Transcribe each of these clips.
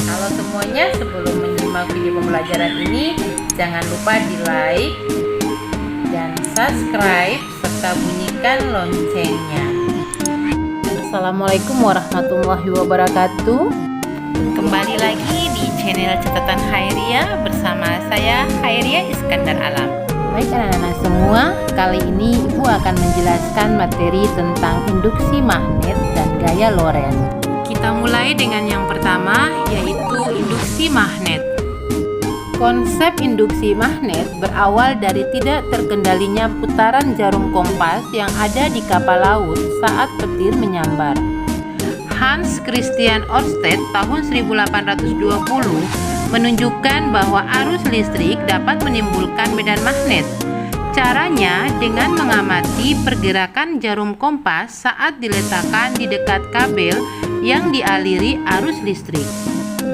Halo semuanya, sebelum menyimak video pembelajaran ini, jangan lupa di like dan subscribe serta bunyikan loncengnya. Assalamualaikum warahmatullahi wabarakatuh. Kembali lagi di channel Catatan Khairiyah bersama saya Khairiyah Iskandar Alam. Baik anak-anak semua, kali ini Ibu akan menjelaskan materi tentang induksi magnet dan gaya Lorentz. Kita mulai dengan yang pertama, yaitu induksi magnet. Konsep induksi magnet berawal dari tidak terkendalinya putaran jarum kompas yang ada di kapal laut saat petir menyambar. Hans Christian Ørsted tahun 1820 menunjukkan bahwa arus listrik dapat menimbulkan medan magnet. Caranya dengan mengamati pergerakan jarum kompas saat diletakkan di dekat kabel yang dialiri arus listrik,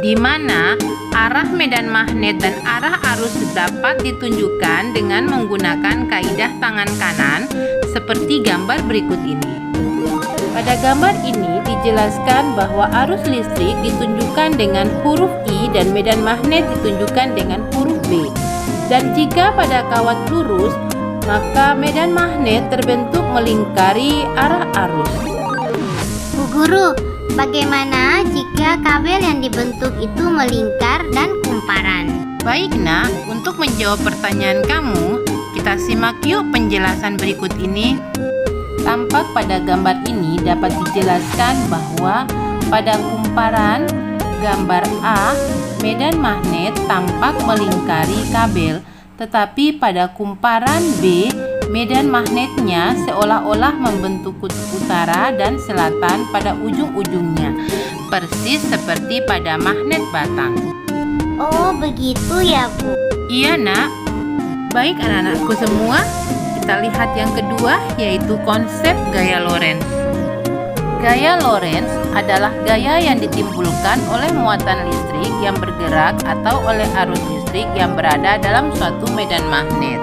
di mana arah medan magnet dan arah arus dapat ditunjukkan dengan menggunakan kaidah tangan kanan seperti gambar berikut ini. Pada gambar ini dijelaskan bahwa arus listrik ditunjukkan dengan huruf I dan medan magnet ditunjukkan dengan huruf B. Dan jika pada kawat lurus, maka medan magnet terbentuk melingkari arah arus. Bu Guru, bagaimana jika kabel yang dibentuk itu melingkar dan kumparan? Baik nak, untuk menjawab pertanyaan kamu, kita simak yuk penjelasan berikut ini. Tampak pada gambar ini dapat dijelaskan bahwa pada kumparan gambar A, medan magnet tampak melingkari kabel, tetapi pada kumparan B, medan magnetnya seolah-olah membentuk kutub utara dan selatan pada ujung-ujungnya, persis seperti pada magnet batang. Oh, begitu ya, Bu? Iya, nak. Baik anak-anakku semua, kita lihat yang kedua, yaitu konsep gaya Lorentz. Gaya Lorentz adalah gaya yang ditimbulkan oleh muatan listrik yang bergerak atau oleh arus listrik yang berada dalam suatu medan magnet.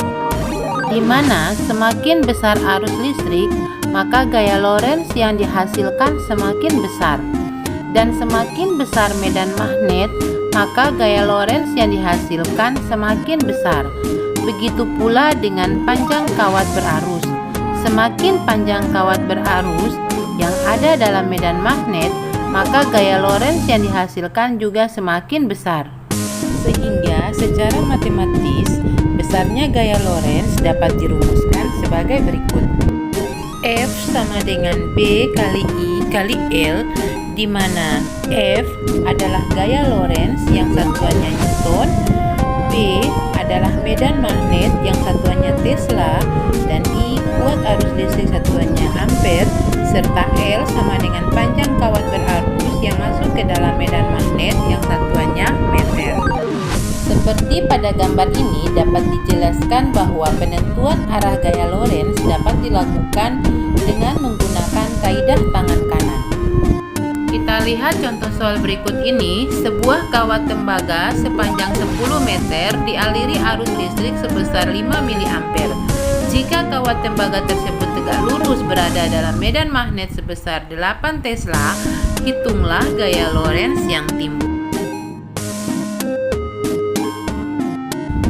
Di mana semakin besar arus listrik, maka gaya Lorentz yang dihasilkan semakin besar. Dan semakin besar medan magnet, maka gaya Lorentz yang dihasilkan semakin besar. Begitu pula dengan panjang kawat berarus. Semakin panjang kawat berarus yang ada dalam medan magnet, maka gaya Lorentz yang dihasilkan juga semakin besar. Sehingga secara matematis, besarnya gaya Lorentz dapat dirumuskan sebagai berikut. F sama dengan B kali I kali L, di mana F adalah gaya Lorentz yang satuannya Newton, B adalah medan magnet yang satuannya Tesla, dan I kuat arus listrik satuannya ampere, serta L sama dengan panjang kawat berarus yang masuk ke dalam medan magnet yang satuannya meter. Seperti pada gambar ini dapat dijelaskan bahwa penentuan arah gaya Lorentz dapat dilakukan dengan menggunakan kaidah tangan kanan. Kita lihat contoh soal berikut ini. Sebuah kawat tembaga sepanjang 10 meter dialiri arus listrik sebesar 5 mA. Jika kawat tembaga tersebut tegak lurus berada dalam medan magnet sebesar 8 Tesla, hitunglah gaya Lorentz yang timbul.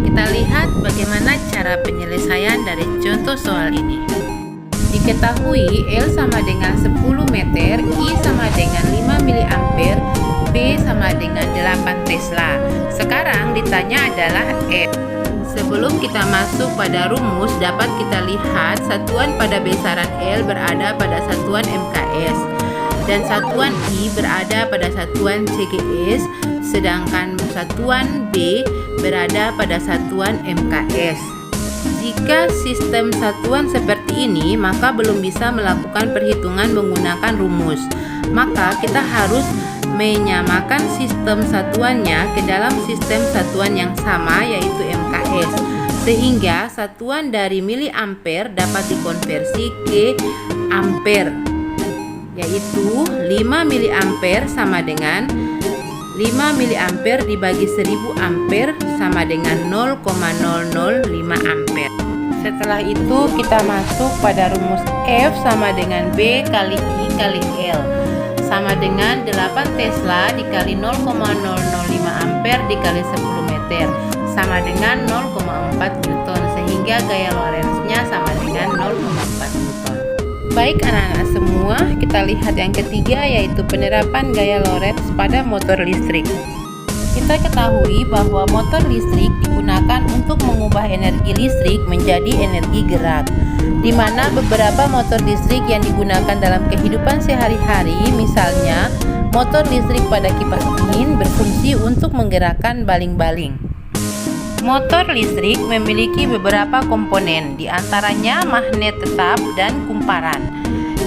Kita lihat bagaimana cara penyelesaian dari contoh soal ini. Diketahui L sama dengan 10 meter, I sama dengan 5 mA, B sama dengan 8 Tesla. Sekarang ditanya adalah F. Sebelum kita masuk pada rumus, dapat kita lihat satuan pada besaran L berada pada satuan MKS dan satuan I berada pada satuan CGS, sedangkan satuan B berada pada satuan MKS. Jika sistem satuan seperti ini, maka belum bisa melakukan perhitungan menggunakan rumus. Maka kita harus menyamakan sistem satuannya ke dalam sistem satuan yang sama, yaitu MKS. Sehingga satuan dari miliampere dapat dikonversi ke ampere, yaitu 5 miliampere sama dengan 5 miliampere dibagi 1000 ampere sama dengan 0,005 ampere. Setelah itu kita masuk pada rumus F sama dengan B kali I kali L. sama dengan 8 Tesla dikali 0,005 ampere dikali 10 meter sama dengan 0,4 Newton, sehingga gaya Lorentz-nya sama dengan 0,4 Newton. Baik anak-anak semua, kita lihat yang ketiga yaitu penerapan gaya Lorentz pada motor listrik. Kita ketahui bahwa motor listrik digunakan untuk mengubah energi listrik menjadi energi gerak, di mana beberapa motor listrik yang digunakan dalam kehidupan sehari-hari, misalnya motor listrik pada kipas angin berfungsi untuk menggerakkan baling-baling. Motor listrik memiliki beberapa komponen, di antaranya magnet tetap dan kumparan.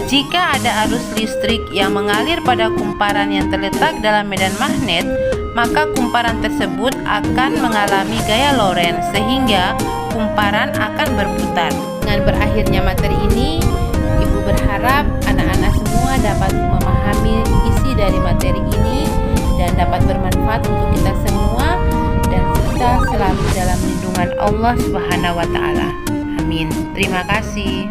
Jika ada arus listrik yang mengalir pada kumparan yang terletak dalam medan magnet, maka kumparan tersebut akan mengalami gaya Lorentz sehingga kumparan akan berputar. Dengan berakhirnya materi ini, Ibu berharap anak-anak semua dapat memahami isi dari materi ini dan dapat bermanfaat untuk kita semua, dan kita selalu dalam lindungan Allah Subhanahu wa taala. Amin. Terima kasih.